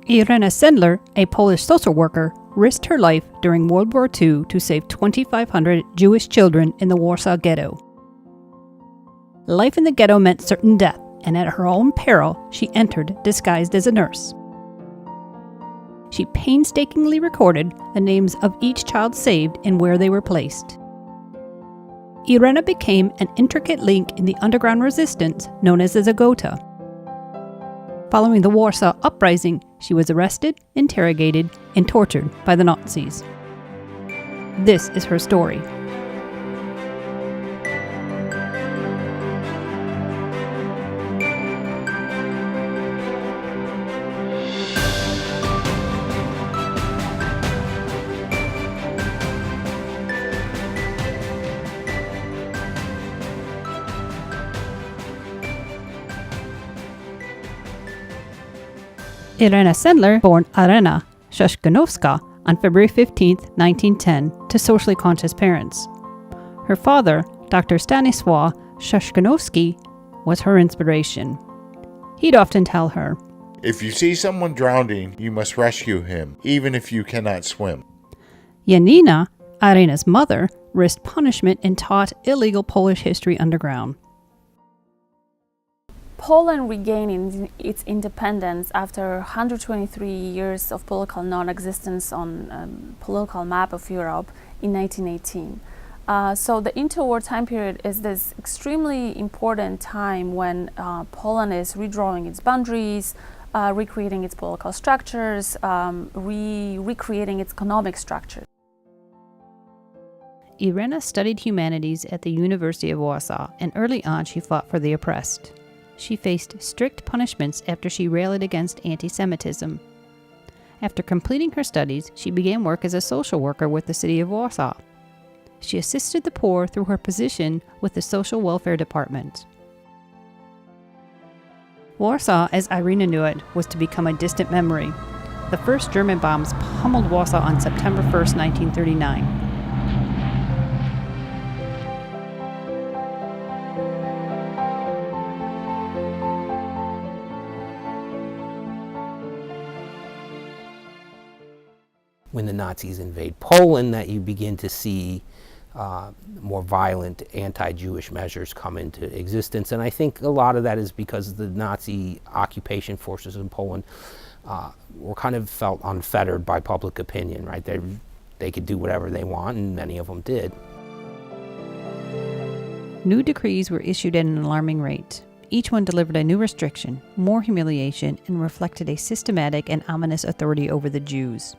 Irena Sendler, a Polish social worker, risked her life during World War II to save 2,500 Jewish children in the Warsaw Ghetto. Life in the ghetto meant certain death, and at her own peril, she entered disguised as a nurse. She painstakingly recorded the names of each child saved and where they were placed. Irena became an intricate link in the underground resistance known as the Zagota. Following the Warsaw Uprising, she was arrested, interrogated, and tortured by the Nazis. This is her story. Irena Sendler, born Irena Sendler on February 15, 1910, to socially conscious parents. Her father, Dr. Stanisław Szyszkowski, was her inspiration. He'd often tell her, "If you see someone drowning, you must rescue him, even if you cannot swim." Janina, Irena's mother, risked punishment and taught illegal Polish history underground. Poland regaining its independence after 123 years of political non-existence on political map of Europe in 1918. So the interwar time period is this extremely important time when Poland is redrawing its boundaries, recreating its political structures, recreating its economic structure. Irena studied humanities at the University of Warsaw, and early on she fought for the oppressed. She faced strict punishments after she rallied against anti-Semitism. After completing her studies, she began work as a social worker with the city of Warsaw. She assisted the poor through her position with the Social Welfare Department. Warsaw, as Irena knew it, was to become a distant memory. The first German bombs pummeled Warsaw on September 1, 1939. When the Nazis invade Poland, that you begin to see more violent anti-Jewish measures come into existence. And I think a lot of that is because the Nazi occupation forces in Poland were kind of felt unfettered by public opinion, right? They could do whatever they want, and many of them did. New decrees were issued at an alarming rate. Each one delivered a new restriction, more humiliation, and reflected a systematic and ominous authority over the Jews.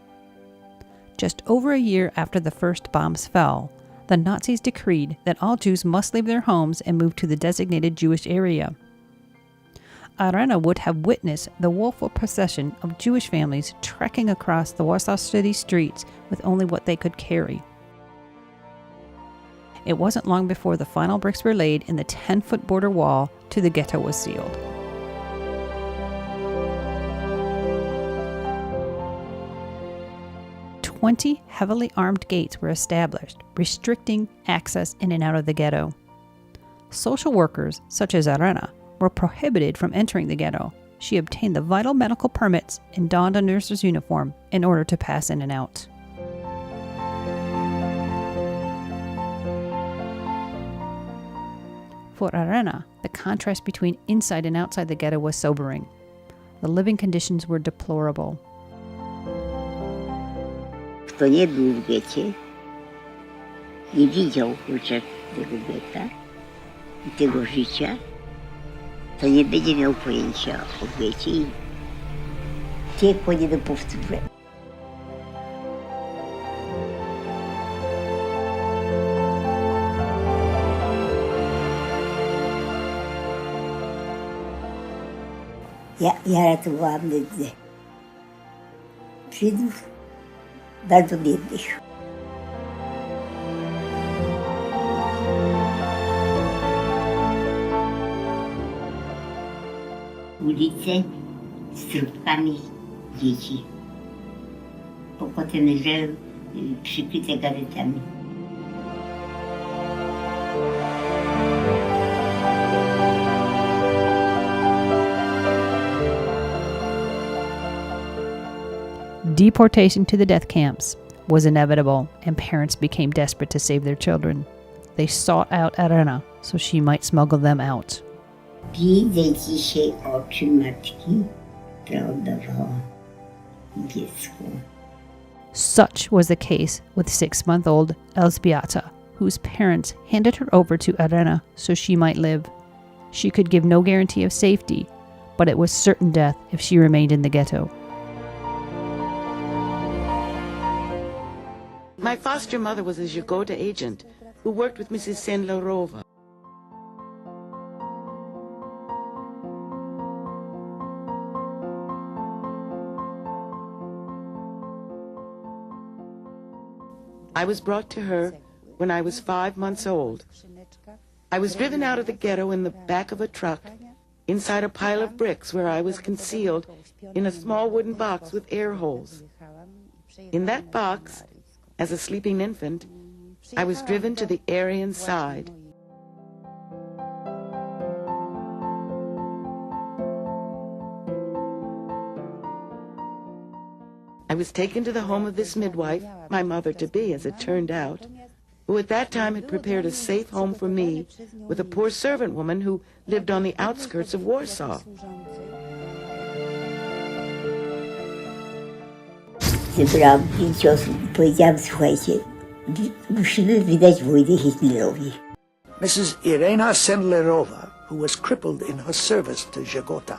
Just over a year after the first bombs fell, the Nazis decreed that all Jews must leave their homes and move to the designated Jewish area. Irena would have witnessed the woeful procession of Jewish families trekking across the Warsaw city streets with only what they could carry. It wasn't long before the final bricks were laid and the 10-foot border wall to the ghetto was sealed. "20 heavily armed gates were established, restricting access in and out of the ghetto. Social workers, such as Irena, were prohibited from entering the ghetto. She obtained the vital medical permits and donned a nurse's uniform in order to pass in and out. For Irena, the contrast between inside and outside the ghetto was sobering. The living conditions were deplorable. Kto nie był w getcie, nie widział kurczę tego getta i tego życia, to nie będzie miał pojęcia o getcie i piekło nie do powtórzenia. Ja ratowałam Żydów, bardzo biednych. Ulice z trupkami dzieci. Potem leżały przykryte gazetami. Deportation to the death camps was inevitable, and parents became desperate to save their children. They sought out Irena so she might smuggle them out. Widzę dzisiaj oczy matki, która oddawała dziecko. Such was the case with 6-month-old Elżbieta, whose parents handed her over to Irena so she might live. She could give no guarantee of safety, but it was certain death if she remained in the ghetto. My foster mother was a Żegota agent who worked with Mrs. Sendler. I was brought to her when I was 5 months old. I was driven out of the ghetto in the back of a truck, inside a pile of bricks where I was concealed in a small wooden box with air holes. In that box, as a sleeping infant, I was driven to the Aryan side. I was taken to the home of this midwife, my mother-to-be as it turned out, who at that time had prepared a safe home for me with a poor servant woman who lived on the outskirts of Warsaw. Zebrałam 5 osób i powiedziałam, słuchajcie, musimy wydać wojnę Hitlerowi. Mrs. Irena Sendler, who was crippled in her service to Żegota.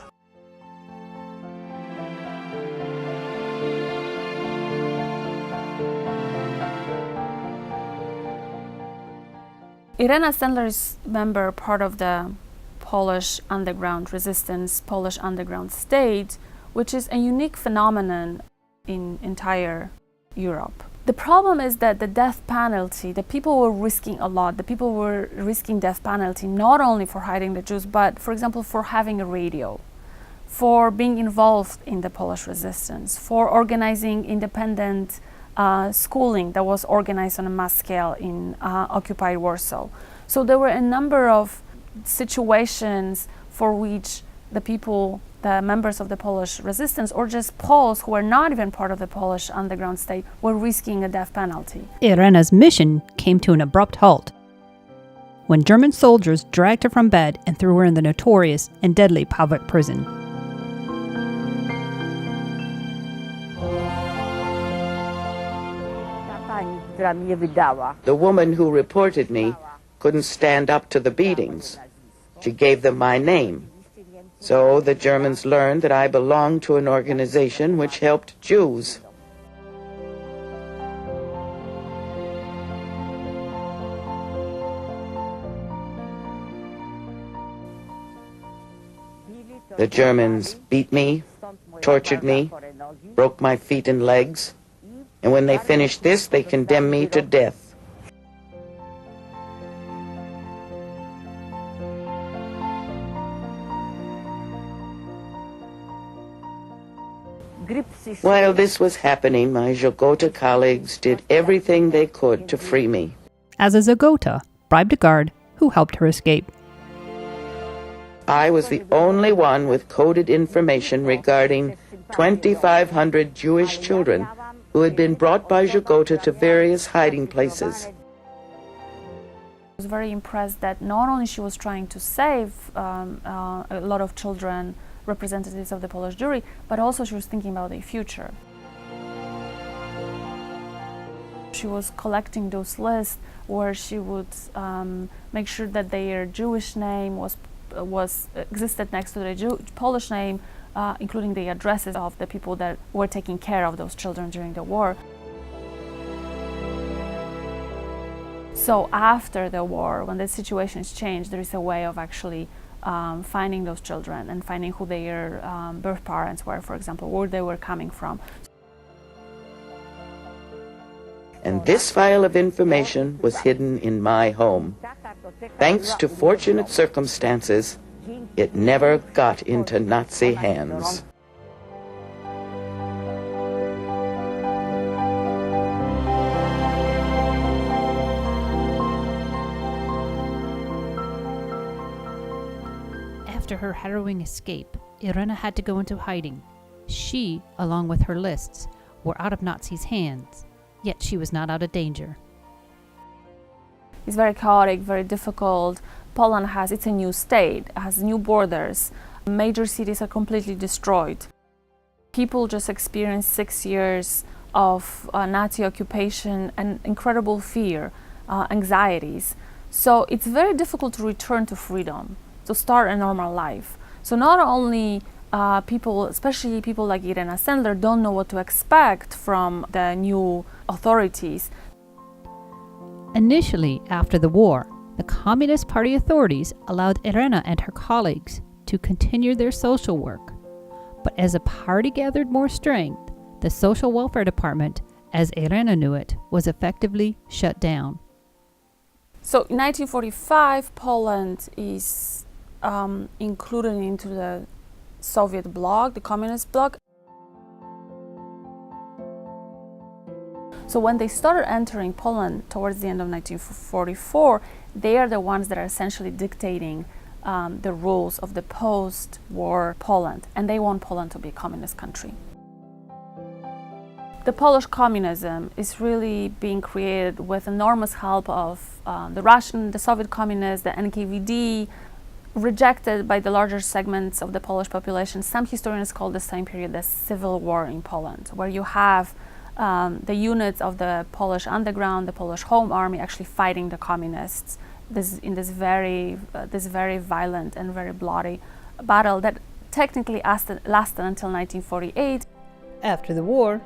Irena Sendler is part of the Polish underground resistance, Polish underground state, which is a unique phenomenon in entire Europe. The problem is that the death penalty, the people were risking a lot. The people were risking death penalty not only for hiding the Jews, but for example, for having a radio, for being involved in the Polish resistance, for organizing independent schooling that was organized on a mass scale in occupied Warsaw. So there were a number of situations for which the people, the members of the Polish resistance, or just Poles who were not even part of the Polish underground state, were risking a death penalty. Irena's mission came to an abrupt halt when German soldiers dragged her from bed and threw her in the notorious and deadly Pawiec prison. The woman who reported me couldn't stand up to the beatings. She gave them my name. So the Germans learned that I belonged to an organization which helped Jews. The Germans beat me, tortured me, broke my feet and legs, and when they finished this, they condemned me to death. While this was happening, my Żegota colleagues did everything they could to free me. As a Żegota, bribed a guard who helped her escape. I was the only one with coded information regarding 2,500 Jewish children who had been brought by Żegota to various hiding places. I was very impressed that not only she was trying to save a lot of children, representatives of the Polish Jewry, but also she was thinking about their future. She was collecting those lists where she would make sure that their Jewish name existed next to the Polish name, including the addresses of the people that were taking care of those children during the war. So after the war, when the situation has changed, there is a way of actually finding those children and finding who their birth parents were, for example, where they were coming from. And this file of information was hidden in my home. Thanks to fortunate circumstances, it never got into Nazi hands. After her harrowing escape, Irena had to go into hiding. She, along with her lists, were out of Nazis' hands, yet she was not out of danger. It's very chaotic, very difficult. Poland it's a new state, it has new borders. Major cities are completely destroyed. People just experienced 6 years of Nazi occupation and incredible fear, anxieties. So it's very difficult to return to freedom, to start a normal life. So not only people, especially people like Irena Sendler, don't know what to expect from the new authorities. Initially, after the war, the Communist Party authorities allowed Irena and her colleagues to continue their social work. But as the party gathered more strength, the social welfare department, as Irena knew it, was effectively shut down. So in 1945, Poland is included into the Soviet bloc, the communist bloc. So when they started entering Poland towards the end of 1944, they are the ones that are essentially dictating the rules of the post-war Poland, and they want Poland to be a communist country. The Polish communism is really being created with enormous help of the Russian, the Soviet communists, the NKVD, rejected by the larger segments of the Polish population. Some historians call this time period the civil war in Poland, where you have the units of the Polish underground, the Polish Home Army, actually fighting the communists in this very violent and very bloody battle that technically lasted until 1948. After the war,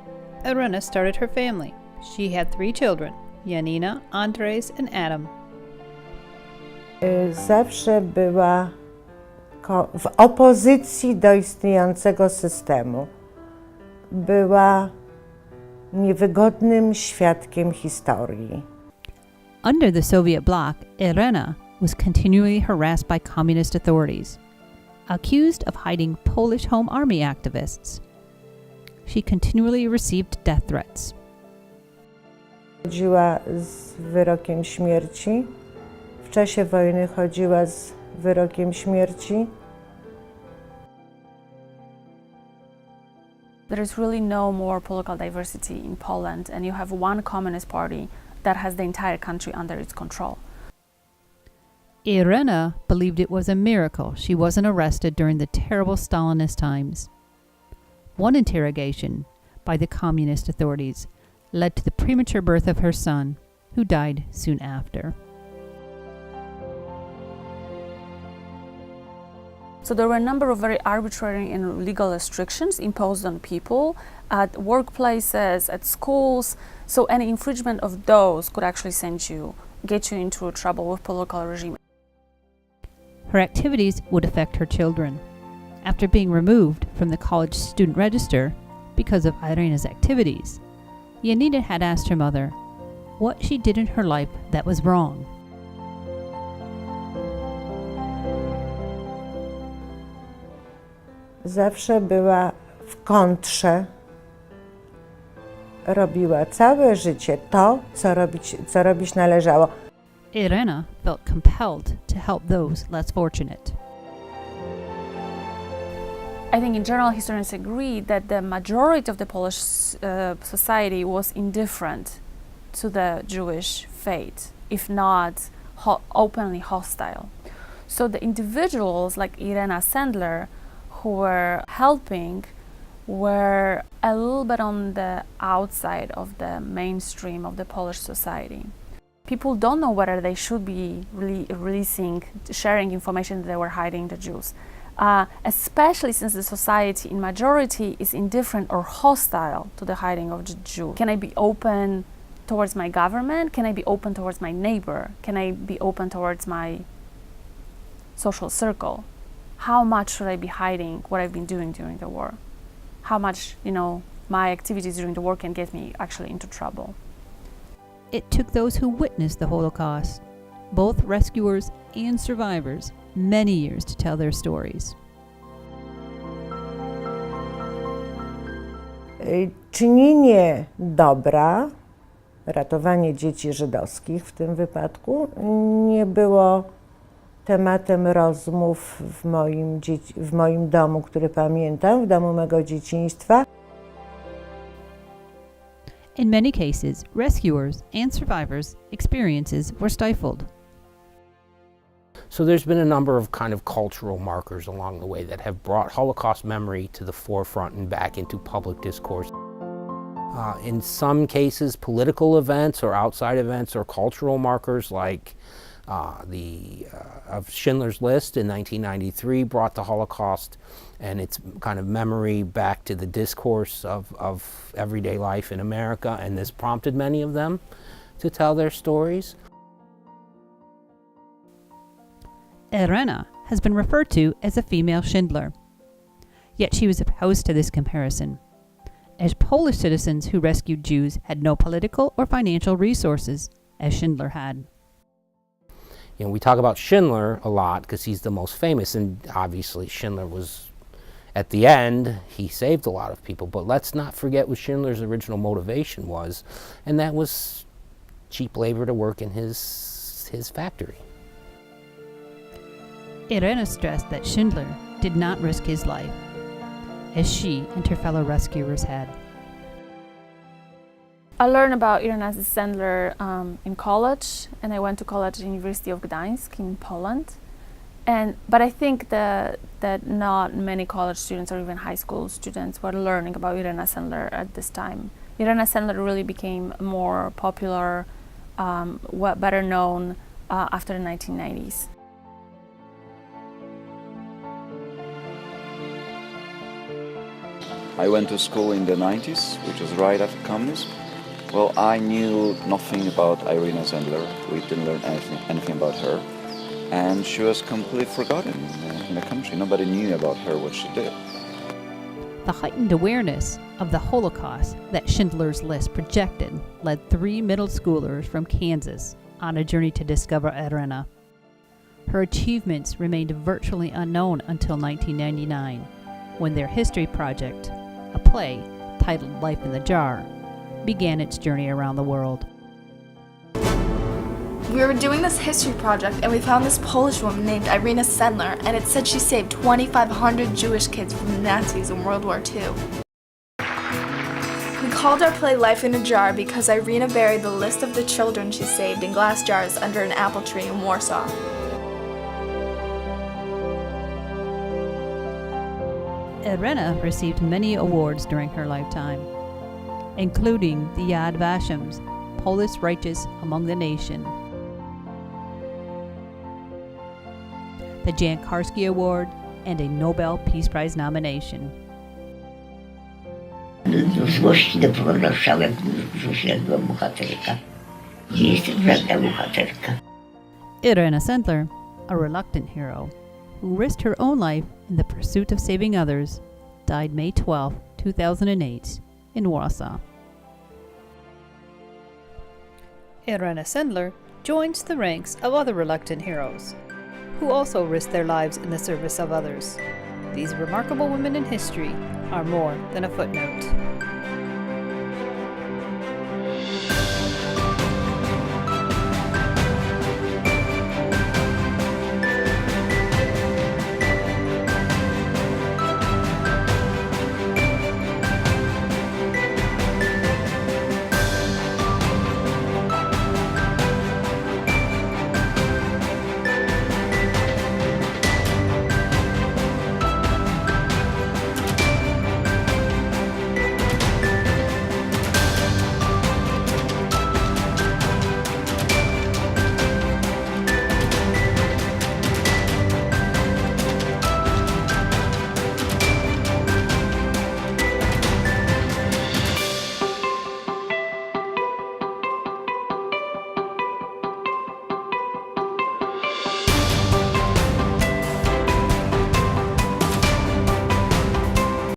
Irena started her family. She had 3 children, Janina, Andres, and Adam. Zawsze była w opozycji do istniejącego systemu. Była niewygodnym świadkiem historii. Under the Soviet bloc, Irena was continually harassed by communist authorities. Accused of hiding Polish Home Army activists, she continually received death threats. Chodziła z wyrokiem śmierci. W czasie wojny chodziła z wyrokiem śmierci. There is really no more political diversity in Poland, and you have one communist party that has the entire country under its control. Irena believed it was a miracle she wasn't arrested during the terrible Stalinist times. One interrogation by the communist authorities led to the premature birth of her son, who died soon after. So there were a number of very arbitrary and illegal restrictions imposed on people at workplaces, at schools. So any infringement of those could actually get you into trouble with political regime. Her activities would affect her children. After being removed from the college student register because of Irena's activities, Janina had asked her mother what she did in her life that was wrong. Zawsze była w kontrze. Robiła całe życie to, co robić należało. Irena felt compelled to help those less fortunate. I think in general historians agree that the majority of the Polish society was indifferent to the Jewish faith, if not openly hostile. So the individuals like Irena Sendler who were helping were a little bit on the outside of the mainstream of the Polish society. People don't know whether they should be sharing information that they were hiding the Jews. Especially since the society in majority is indifferent or hostile to the hiding of the Jew. Can I be open towards my government? Can I be open towards my neighbor? Can I be open towards my social circle? How much should I be hiding what I've been doing during the war? How much, my activities during the war can get me actually into trouble? It took those who witnessed the Holocaust, both rescuers and survivors, many years to tell their stories. Czynienie dobra, ratowanie dzieci żydowskich w tym wypadku, nie było tematem rozmów w moim domu, który pamiętam, w domu mego dzieciństwa. In many cases, rescuers and survivors' experiences were stifled. So there's been a number of kind of cultural markers along the way that have brought Holocaust memory to the forefront and back into public discourse. In some cases, political events or outside events or cultural markers like of Schindler's List in 1993 brought the Holocaust and its kind of memory back to the discourse of everyday life in America, and this prompted many of them to tell their stories. Irena has been referred to as a female Schindler, yet she was opposed to this comparison, as Polish citizens who rescued Jews had no political or financial resources, as Schindler had. You know, we talk about Schindler a lot because he's the most famous, and obviously Schindler was, at the end, he saved a lot of people, but let's not forget what Schindler's original motivation was, and that was cheap labor to work in his factory. Irena stressed that Schindler did not risk his life, as she and her fellow rescuers had. I learned about Irena Sendler in college, and I went to college at the University of Gdańsk in Poland. But I think that not many college students or even high school students were learning about Irena Sendler at this time. Irena Sendler really became more popular, better known after the 1990s. I went to school in the 90s, which was right after communism. Well, I knew nothing about Irena Sendler. We didn't learn anything about her. And she was completely forgotten in the country. Nobody knew about her, what she did. The heightened awareness of the Holocaust that Schindler's List projected led 3 middle schoolers from Kansas on a journey to discover Irena. Her achievements remained virtually unknown until 1999, when their history project, a play titled Life in the Jar, began its journey around the world. We were doing this history project and we found this Polish woman named Irena Sendler, and it said she saved 2,500 Jewish kids from the Nazis in World War II. We called our play Life in a Jar because Irena buried the list of the children she saved in glass jars under an apple tree in Warsaw. Irena received many awards during her lifetime, including the Yad Vashem's Polish Righteous Among the Nation, the Jan Karski Award, and a Nobel Peace Prize nomination. Do złości doprowadzałem, że była bohaterka. Jestem żadna bohaterka. Irena Sendler, a reluctant hero who risked her own life in the pursuit of saving others, died May 12, 2008, in Warsaw. Irena Sendler joins the ranks of other reluctant heroes, who also risked their lives in the service of others. These remarkable women in history are more than a footnote.